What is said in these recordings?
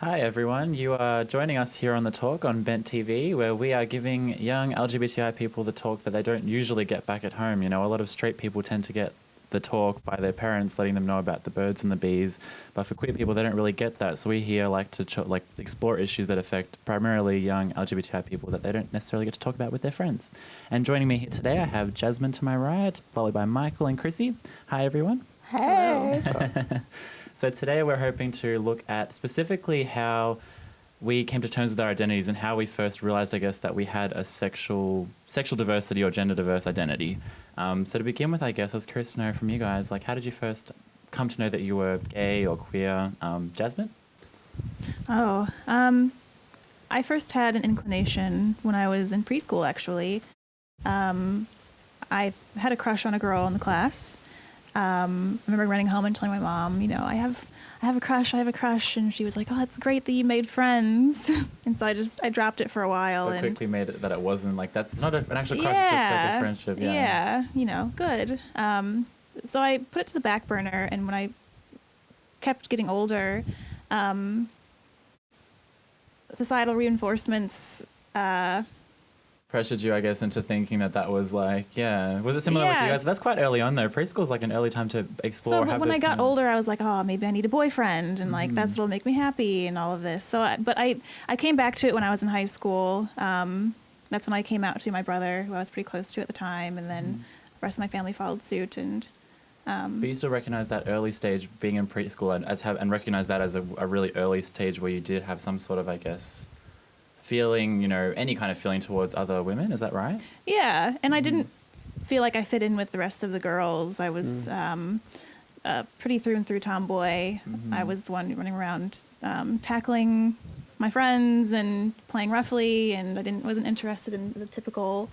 Hi everyone, you are joining us here on The Talk on Bent TV, where we are giving young LGBTI people the talk that they don't usually get back at home. You know, a lot of straight people tend to get the talk by their parents letting them know about the birds and the bees, but for queer people they don't really get that. So we here like to explore issues that affect primarily young LGBTI people that they don't necessarily get to talk about with their friends. And joining me here today I have Jasmine to my right, followed by Michael and Chrisi. Hi everyone. Hey. So today we're hoping to look at specifically how we came to terms with our identities and how we first realized, I guess, that we had a sexual diversity or gender diverse identity. So to begin with, I guess, I was curious to know from you guys, like, how did you first come to know that you were gay or queer? Jasmine? I first had an inclination when I was in preschool, actually. I had a crush on a girl in the class. I remember running home and telling my mom, you know, I have a crush, and she was like, oh, that's great that you made friends. And so I dropped it for a while. But and quickly made it that it wasn't like, it's not an actual crush, it's just like a friendship. Yeah, you know, good. So I put it to the back burner, and when I kept getting older, societal reinforcements, pressured you, I guess, into thinking that was like, yeah. Was it similar with you guys? That's quite early on, though. Preschool's like an early time to explore. So when I got older, I was like, oh, maybe I need a boyfriend, and like that's what'll make me happy, and all of this. So, but I came back to it when I was in high school. That's when I came out to my brother, who I was pretty close to at the time, and then the rest of my family followed suit. And but you still recognize that early stage, being in preschool, and recognize that as a really early stage where you did have some sort of, I guess, feeling, you know, any kind of feeling towards other women. Is that right? Yeah. And I didn't feel like I fit in with the rest of the girls. I was pretty through and through tomboy. I was the one running around tackling my friends and playing roughly, and I wasn't interested in the typical,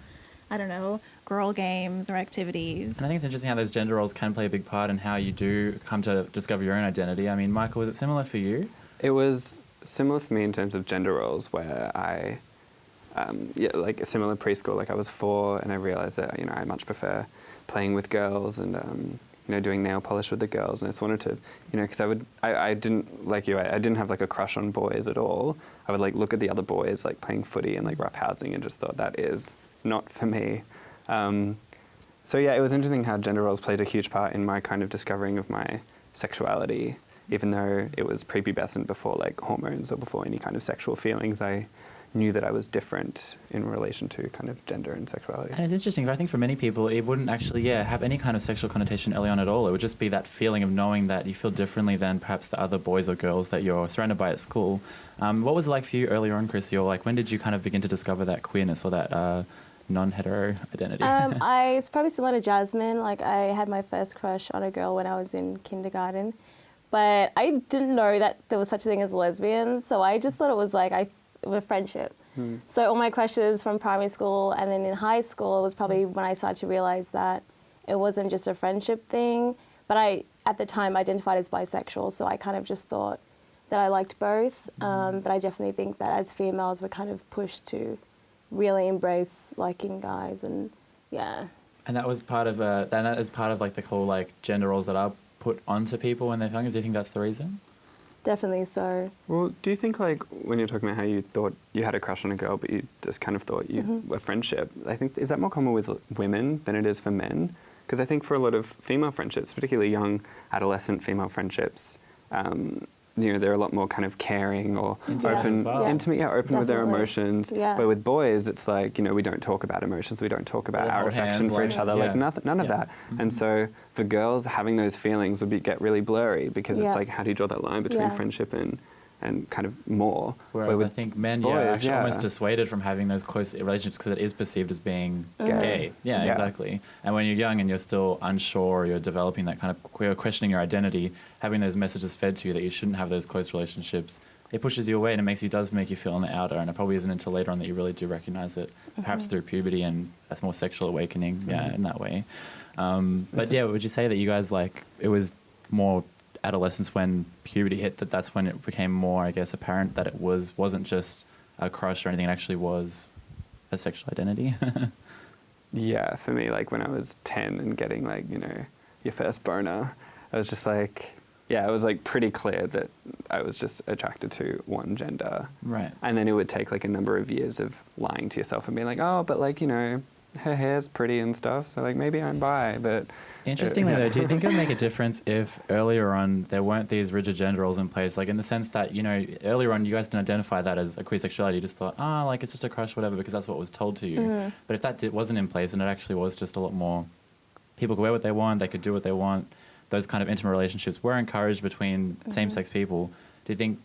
I don't know, girl games or activities. And I think it's interesting how those gender roles can play a big part in how you do come to discover your own identity. I mean, Michael, was it similar for you? It was similar for me in terms of gender roles, where I, like a similar preschool, like I was 4 and I realized that, you know, I much prefer playing with girls and, you know, doing nail polish with the girls. And I just wanted to, you know, because I didn't, like you, I didn't have like a crush on boys at all. I would like look at the other boys like playing footy and like roughhousing and just thought that is not for me. So yeah, it was interesting how gender roles played a huge part in my kind of discovering of my sexuality. Even though it was prepubescent before like hormones or before any kind of sexual feelings, I knew that I was different in relation to kind of gender and sexuality. And it's interesting, but I think for many people it wouldn't actually, have any kind of sexual connotation early on at all. It would just be that feeling of knowing that you feel differently than perhaps the other boys or girls that you're surrounded by at school. What was it like for you earlier on, Chrisi, or like when did you kind of begin to discover that queerness or that non-hetero identity? It's probably similar to Jasmine. Like I had my first crush on a girl when I was in kindergarten. But I didn't know that there was such a thing as lesbians, so I just thought it was like a friendship. So all my crushes from primary school and then in high school, it was probably when I started to realize that it wasn't just a friendship thing. But I, at the time, identified as bisexual, so I kind of just thought that I liked both. But I definitely think that as females, we're kind of pushed to really embrace liking guys, and yeah. And that was part of like the whole like gender roles that are put onto people when they're young. Do you think that's the reason? Definitely so. Well, do you think like when you're talking about how you thought you had a crush on a girl but you just kind of thought you were friendship, I think, is that more common with women than it is for men? Because I think for a lot of female friendships, particularly young adolescent female friendships, you know, they're a lot more kind of caring or open with their emotions. Yeah. But with boys, it's like, you know, we don't talk about emotions, we don't talk about our affection for each other, like none of that. And so for girls, having those feelings would get really blurry because it's like, how do you draw that line between friendship and kind of more? Whereas I think men are actually almost dissuaded from having those close relationships because it is perceived as being gay. Yeah, exactly. And when you're young and you're still unsure, or you're developing that kind of queer, questioning your identity, having those messages fed to you that you shouldn't have those close relationships, it pushes you away and it does make you feel on the outer, and it probably isn't until later on that you really do recognize it, perhaps through puberty and a more sexual awakening, in that way. But yeah, would you say that you guys, like, it was more adolescence when puberty hit, that's when it became more, I guess, apparent that it wasn't just a crush or anything, it actually was a sexual identity? Yeah, for me, like when I was 10 and getting like, you know, your first boner, I was just like, yeah, it was like pretty clear that I was just attracted to one gender. Right. And then it would take like a number of years of lying to yourself and being like, oh, but like, you know, her hair's pretty and stuff, so like maybe I'm bi, but... Interestingly though, do you think it would make a difference if earlier on there weren't these rigid gender roles in place? Like in the sense that, you know, earlier on you guys didn't identify that as a queer sexuality, you just thought, like it's just a crush, whatever, because that's what was told to you. But if that wasn't in place and it actually was just a lot more, people could wear what they want, they could do what they want, those kind of intimate relationships were encouraged between same-sex people, do you think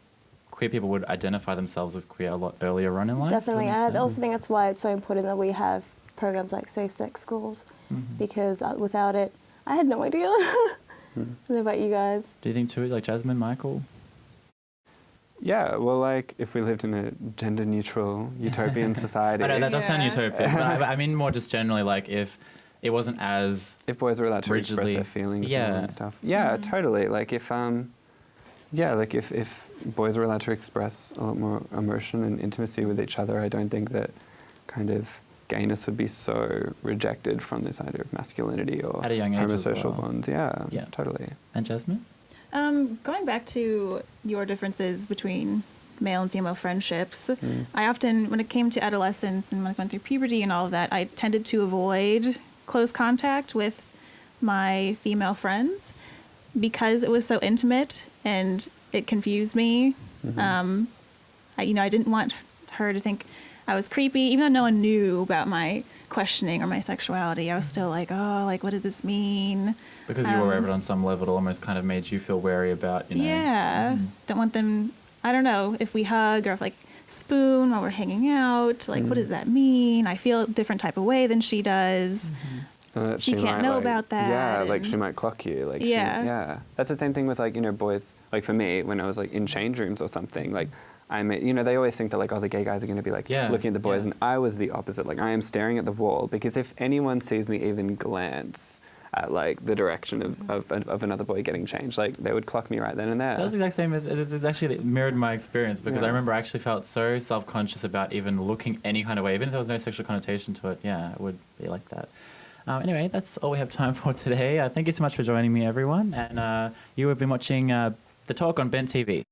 queer people would identify themselves as queer a lot earlier on in life? Definitely, and I also think that's why it's so important that we have programs like safe sex schools, because without it, I had no idea. What about you guys? Do you think too, like Jasmine, Michael? Yeah, well, like, if we lived in a gender-neutral utopian society... I know, that does sound utopian, but I mean more just generally, like, if it wasn't as... If boys were allowed to express their feelings and stuff. Yeah, totally. Like, if boys were allowed to express a lot more emotion and intimacy with each other, I don't think that kind of gayness would be so rejected from this idea of masculinity or at a young age homosocial as well. bonds. Yeah, totally. And Jasmine? Going back to your differences between male and female friendships, I often, when it came to adolescence and when I went through puberty and all of that, I tended to avoid close contact with my female friends because it was so intimate and it confused me. I didn't want her to think I was creepy, even though no one knew about my questioning or my sexuality. I was still like, what does this mean? Because you were aware of it on some level, it almost kind of made you feel wary about, you know. Yeah. Don't want them, I don't know, if we hug or if like spoon while we're hanging out, like what does that mean? I feel a different type of way than she does. She can't know about that. Yeah, like she might clock you. Like yeah. That's the same thing with like, you know, boys, like for me, when I was like in change rooms or something, like they always think that like, the gay guys are going to be like looking at the boys, and I was the opposite. Like I am staring at the wall, because if anyone sees me even glance at like the direction of another boy getting changed, like they would clock me right then and there. That's the exact same as, it's actually mirrored my experience, because I remember I actually felt so self-conscious about even looking any kind of way, even if there was no sexual connotation to it. Yeah, it would be like that. Anyway, that's all we have time for today. Thank you so much for joining me, everyone. And you have been watching The Talk on Bent TV.